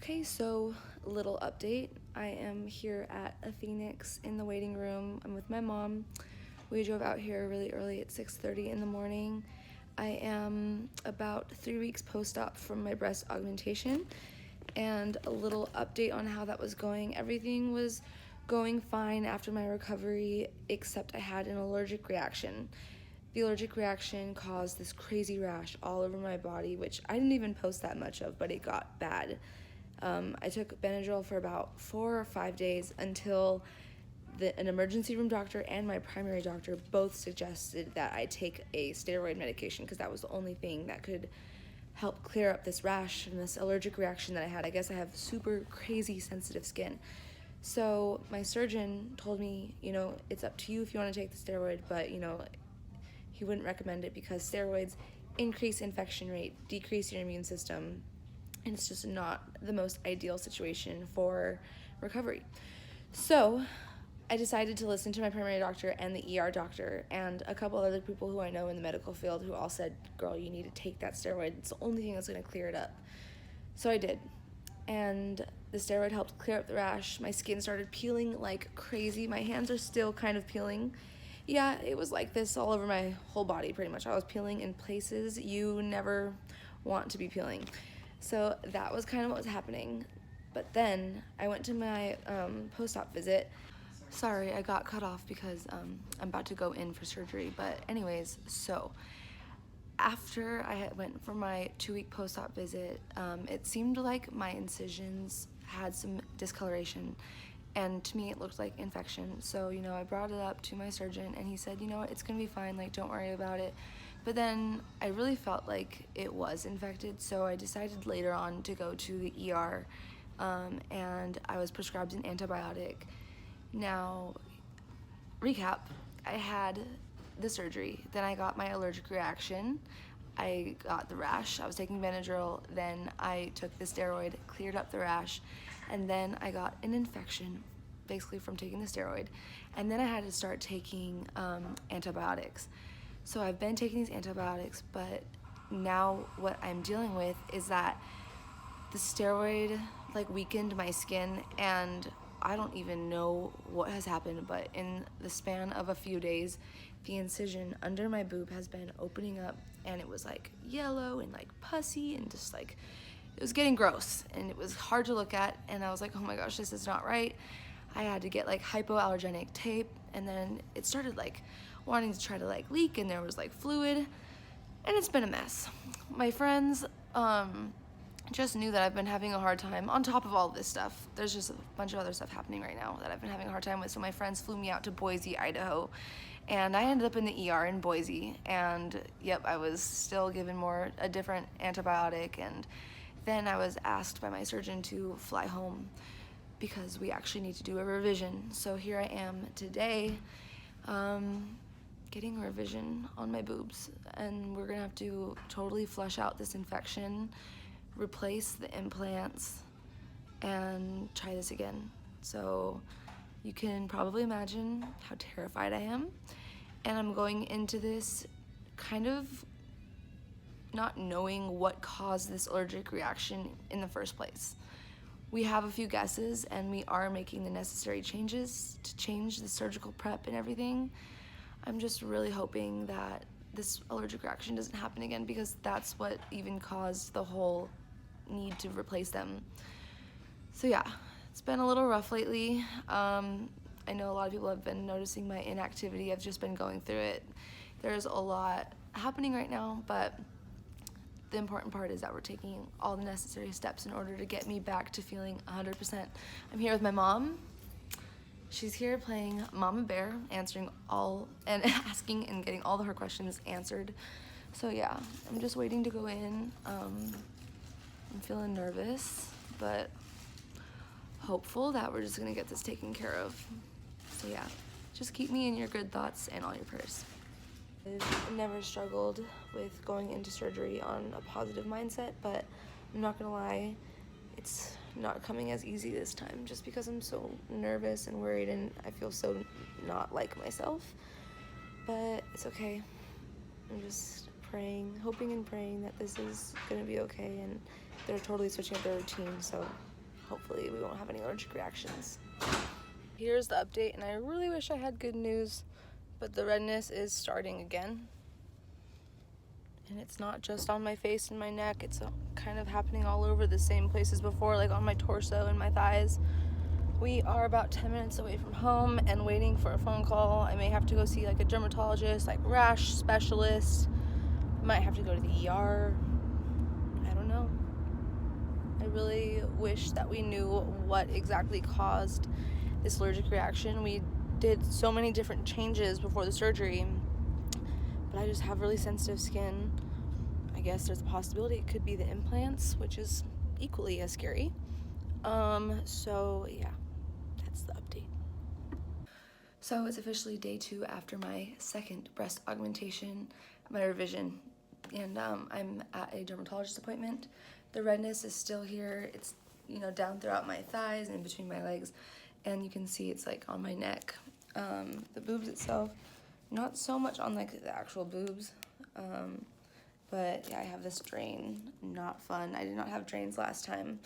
Okay, so little update. I am here at Athenix in the waiting room. I'm with my mom. We drove out here really early at 6:30 in the morning. I am about 3 weeks post-op from my breast augmentation, and a little update on how that was going. Everything was going fine after my recovery, except I had an allergic reaction. The allergic reaction caused this crazy rash all over my body, which I didn't even post that much of, but it got bad. I took Benadryl for about 4 or 5 days until an emergency room doctor and my primary doctor both suggested that I take a steroid medication because that was the only thing that could help clear up this rash and this allergic reaction that I had. I guess I have super crazy sensitive skin. So my surgeon told me, it's up to you if you want to take the steroid, but, he wouldn't recommend it because steroids increase infection rate, decrease your immune system, and it's just not the most ideal situation for recovery. So I decided to listen to my primary doctor and the ER doctor and a couple other people who I know in the medical field who all said, girl, you need to take that steroid. It's the only thing that's going to clear it up. So I did. And the steroid helped clear up the rash. My skin started peeling like crazy. My hands are still kind of peeling. Yeah, it was like this all over my whole body pretty much. I was peeling in places you never want to be peeling. So that was kind of what was happening. But then I went to my post-op visit. Sorry, I got cut off because I'm about to go in for surgery. But anyways, so after I went for my 2-week post-op visit, it seemed like my incisions had some discoloration. And to me, it looked like infection. So, I brought it up to my surgeon and he said, it's gonna be fine, like, don't worry about it. But then I really felt like it was infected, so I decided later on to go to the ER, and I was prescribed an antibiotic. Now, recap, I had the surgery, then I got my allergic reaction, I got the rash, I was taking Benadryl, then I took the steroid, cleared up the rash, and then I got an infection, basically from taking the steroid, and then I had to start taking antibiotics. So I've been taking these antibiotics, but now what I'm dealing with is that the steroid weakened my skin, and I don't even know what has happened, but in the span of a few days, the incision under my boob has been opening up, and it was yellow and pussy and just it was getting gross, and it was hard to look at, and I was like, oh my gosh, this is not right. I had to get hypoallergenic tape, and then it started wanting to try to leak, and there was fluid, and it's been a mess. My friends just knew that I've been having a hard time on top of all this stuff. There's just a bunch of other stuff happening right now that I've been having a hard time with. So my friends flew me out to Boise, Idaho, and I ended up in the ER in Boise, and yep, I was still given a different antibiotic, and then I was asked by my surgeon to fly home because we actually need to do a revision. So here I am today, getting a revision on my boobs, and we're gonna have to totally flush out this infection, replace the implants, and try this again. So you can probably imagine how terrified I am, and I'm going into this kind of not knowing what caused this allergic reaction in the first place. We have a few guesses, and we are making the necessary changes to change the surgical prep and everything. I'm just really hoping that this allergic reaction doesn't happen again, because that's what even caused the whole need to replace them. So yeah, it's been a little rough lately. I know a lot of people have been noticing my inactivity. I've just been going through it. There's a lot happening right now, but the important part is that we're taking all the necessary steps in order to get me back to feeling 100%. I'm here with my mom. She's here playing Mama Bear, answering all and asking and getting all of her questions answered. So yeah, I'm just waiting to go in. I'm feeling nervous, but hopeful that we're just gonna get this taken care of. So yeah, just keep me in your good thoughts and all your prayers. I've never struggled with going into surgery on a positive mindset, but I'm not gonna lie, it's not coming as easy this time, just because I'm so nervous and worried, and I feel so not like myself. But it's okay. I'm just praying, hoping and praying that this is gonna be okay, and they're totally switching up their routine, so hopefully we won't have any allergic reactions. Here's the update, and I really wish I had good news, but the redness is starting again. And it's not just on my face and my neck, it's kind of happening all over the same places before, like on my torso and my thighs. We are about 10 minutes away from home and waiting for a phone call. I may have to go see like a dermatologist, like rash specialist. Might have to go to the ER. I don't know. I really wish that we knew what exactly caused this allergic reaction. We did so many different changes before the surgery, but I just have really sensitive skin. I guess there's a possibility it could be the implants, which is equally as scary. So yeah, that's the update. So it's officially day 2 after my second breast augmentation, my revision, and I'm at a dermatologist appointment. The redness is still here. It's, you know, down throughout my thighs and between my legs, and you can see it's like on my neck. The boobs itself, not so much on like the actual boobs, but yeah, I have this drain. Not fun. I did not have drains last time.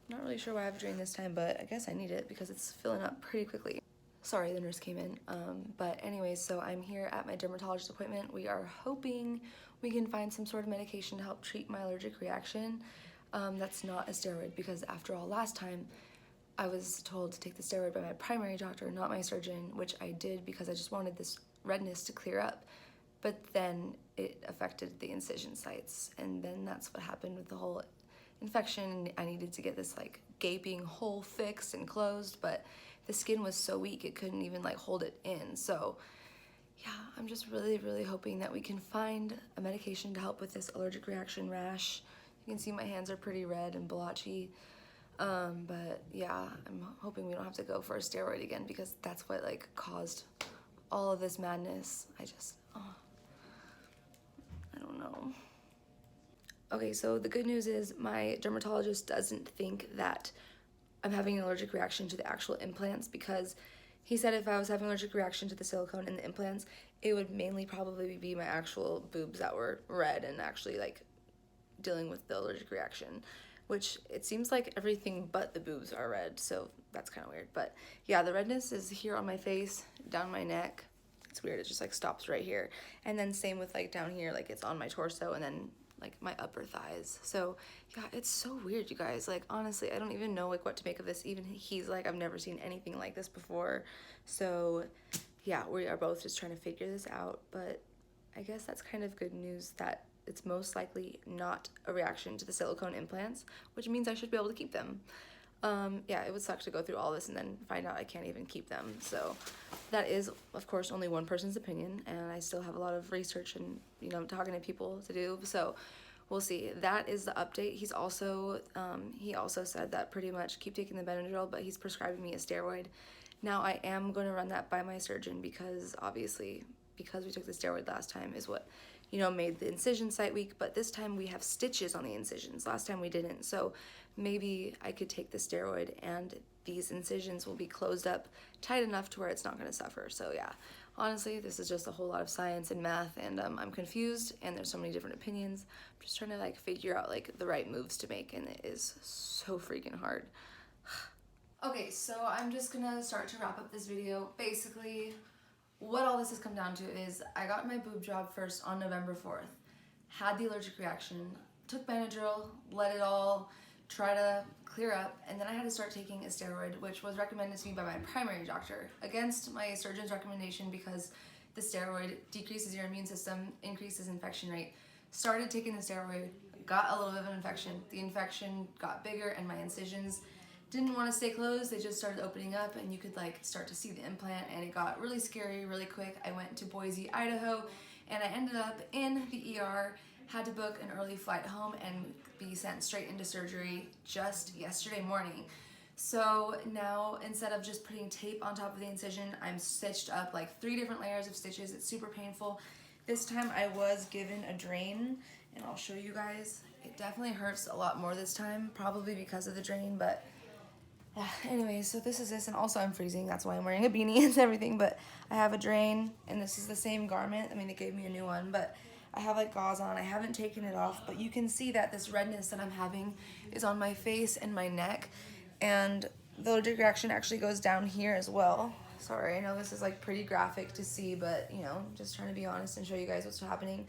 I'm not really sure why I have a drain this time, but I guess I need it because it's filling up pretty quickly. Sorry, the nurse came in. But anyways, so I'm here at my dermatologist appointment. We are hoping we can find some sort of medication to help treat my allergic reaction. That's not a steroid, because after all, last time I was told to take the steroid by my primary doctor, not my surgeon, which I did because I just wanted this redness to clear up. But then it affected the incision sites, and then that's what happened with the whole infection. I needed to get this like gaping hole fixed and closed, but the skin was so weak it couldn't even like hold it in. So yeah, I'm just really hoping that we can find a medication to help with this allergic reaction rash. You can see my hands are pretty red and blotchy. But yeah, I'm hoping we don't have to go for a steroid again, because that's what like caused all of this madness. I don't know. Okay, so the good news is my dermatologist doesn't think that I'm having an allergic reaction to the actual implants, because he said if I was having an allergic reaction to the silicone and the implants, it would mainly probably be my actual boobs that were red and actually like dealing with the allergic reaction, which it seems like everything but the boobs are red, so that's kind of weird. But yeah, the redness is here on my face, down my neck. It's weird, it just like stops right here. And then same with like down here, like it's on my torso and then like my upper thighs. So yeah, it's so weird, you guys. Like honestly, I don't even know like what to make of this. Even he's like, I've never seen anything like this before. So yeah, we are both just trying to figure this out. But I guess that's kind of good news that it's most likely not a reaction to the silicone implants, which means I should be able to keep them. Yeah, it would suck to go through all this and then find out I can't even keep them. So that is, of course, only one person's opinion, and I still have a lot of research and, you know, talking to people to do. So we'll see. That is the update. He's also, he also said that pretty much keep taking the Benadryl, but he's prescribing me a steroid. Now I am going to run that by my surgeon, because obviously, because we took the steroid last time is what, you know, made the incision site weak, but this time we have stitches on the incisions. Last time we didn't, so maybe I could take the steroid and these incisions will be closed up tight enough to where it's not going to suffer. So yeah, honestly, this is just a whole lot of science and math, and I'm confused, and there's so many different opinions. I'm just trying to like figure out like the right moves to make, and it is so freaking hard. Okay, so I'm just gonna start to wrap up this video. Basically, what all this has come down to is I got my boob job first on November 4th, had the allergic reaction, took Benadryl, let it all try to clear up, and then I had to start taking a steroid, which was recommended to me by my primary doctor against my surgeon's recommendation, because the steroid decreases your immune system, increases infection rate. Started taking the steroid, got a little bit of an infection. The infection got bigger and my incisions didn't want to stay closed. They just started opening up, and you could like start to see the implant, and it got really scary really quick. I went to Boise, Idaho, and I ended up in the ER, had to book an early flight home and be sent straight into surgery just yesterday morning. So now, instead of just putting tape on top of the incision, I'm stitched up like 3 different layers of stitches. It's super painful. This time I was given a drain, and I'll show you guys. It definitely hurts a lot more this time, probably because of the drain, but anyway, so this is this, and also I'm freezing. That's why I'm wearing a beanie and everything, but I have a drain, and this is the same garment. I mean, they gave me a new one, but I have like gauze on. I haven't taken it off, but you can see that this redness that I'm having is on my face and my neck. and the allergic reaction actually goes down here as well. Sorry, I know this is like pretty graphic to see, but you know, just trying to be honest and show you guys what's happening.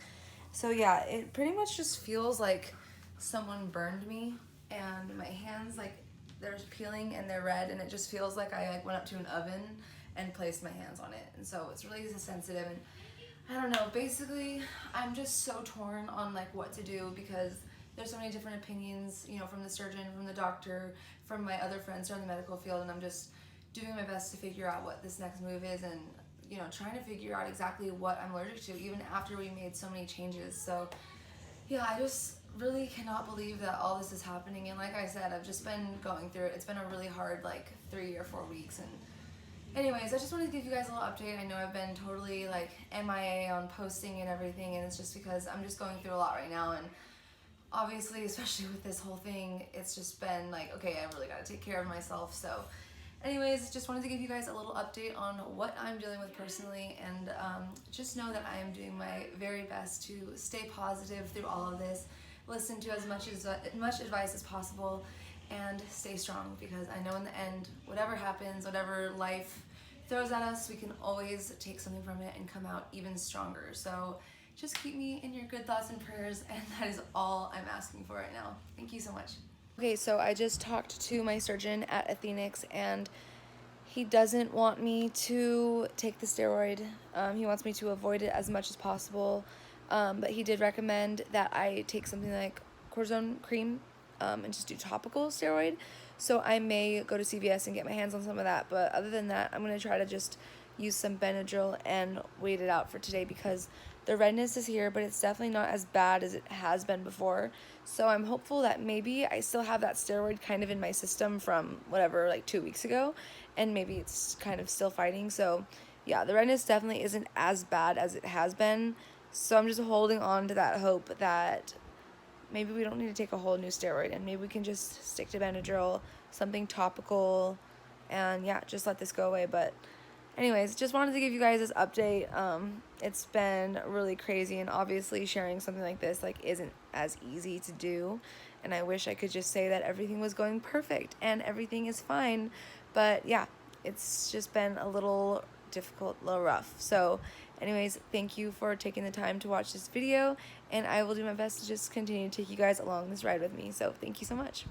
So yeah, it pretty much just feels like someone burned me, and my hands, like, they're peeling and they're red, and it just feels like I like went up to an oven and placed my hands on it. And so it's really sensitive, and I don't know, basically I'm just so torn on like what to do, because there's so many different opinions, you know, from the surgeon, from the doctor, from my other friends who are in the medical field, and I'm just doing my best to figure out what this next move is, and you know, trying to figure out exactly what I'm allergic to, even after we made so many changes. So yeah, I just really cannot believe that all this is happening, and like I said, I've just been going through it. It's been a really hard like 3 or 4 weeks, and anyways, I just wanted to give you guys a little update. I know I've been totally like MIA on posting and everything, and it's just because I'm just going through a lot right now, and obviously, especially with this whole thing, it's just been like, okay, I really got to take care of myself. So anyways, just wanted to give you guys a little update on what I'm dealing with personally, and just know that I am doing my very best to stay positive through all of this, listen to as much advice as possible, and stay strong, because I know in the end, whatever happens, whatever life throws at us, we can always take something from it and come out even stronger. So just keep me in your good thoughts and prayers, and that is all I'm asking for right now. Thank you so much. Okay, so I just talked to my surgeon at Athenix, and he doesn't want me to take the steroid. He wants me to avoid it as much as possible, but he did recommend that I take something like cortisone cream, and just do topical steroid. So I may go to CVS and get my hands on some of that, but other than that, I'm going to try to just use some Benadryl and wait it out for today, because the redness is here, but it's definitely not as bad as it has been before. So I'm hopeful that maybe I still have that steroid kind of in my system from whatever, like 2 weeks ago, and maybe it's kind of still fighting. So yeah, the redness definitely isn't as bad as it has been. So I'm just holding on to that hope that maybe we don't need to take a whole new steroid, and maybe we can just stick to Benadryl, something topical, and yeah, just let this go away. But anyways, just wanted to give you guys this update. It's been really crazy, and obviously sharing something like this like isn't as easy to do, and I wish I could just say that everything was going perfect and everything is fine, but yeah, it's just been a little difficult, a little rough. So anyways, thank you for taking the time to watch this video, and I will do my best to just continue to take you guys along this ride with me. So thank you so much.